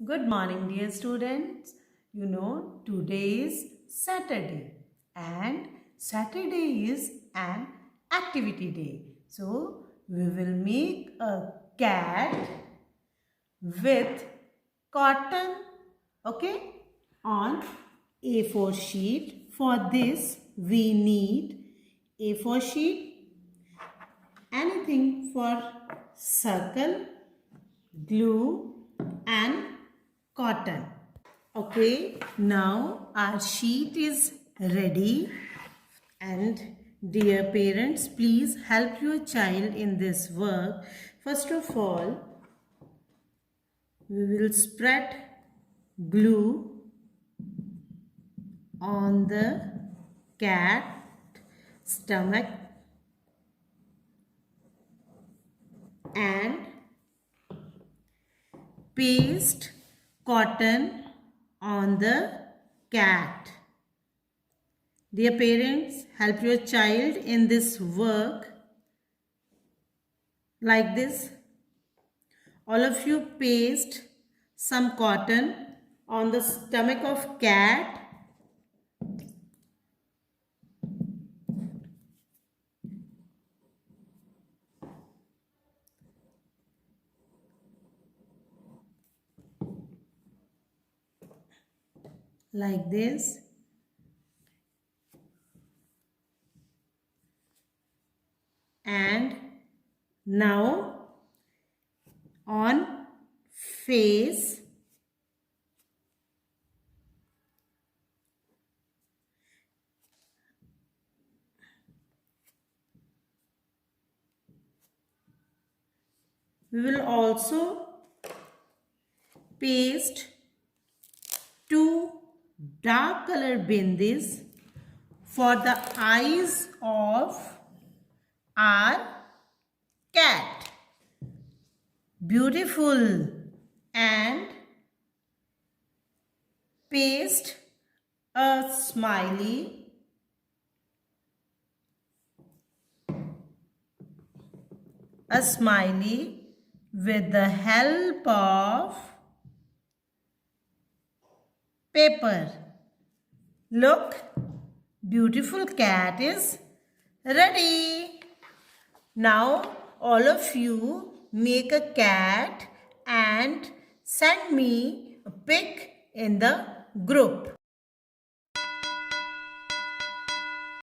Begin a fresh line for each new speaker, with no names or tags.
Good morning, dear students. Today is Saturday and Saturday is an activity day. So, we will make a cat with cotton, okay, on A4 sheet. For this, we need A4 sheet, anything for circle, glue and cotton. Okay, now our sheet is ready, and dear parents, please help your child in this work. First of all, we will spread glue on the cat stomach and paste cotton on the cat. Dear parents, help your child in this work like this. All of you paste some cotton on the stomach of cat. Like this. And now on face, we will also paste two dark color bindis for the eyes of our cat. Beautiful. And paste a smiley with the help of paper. Look, beautiful cat is ready. Now all of you make a cat and send me a pic in the group.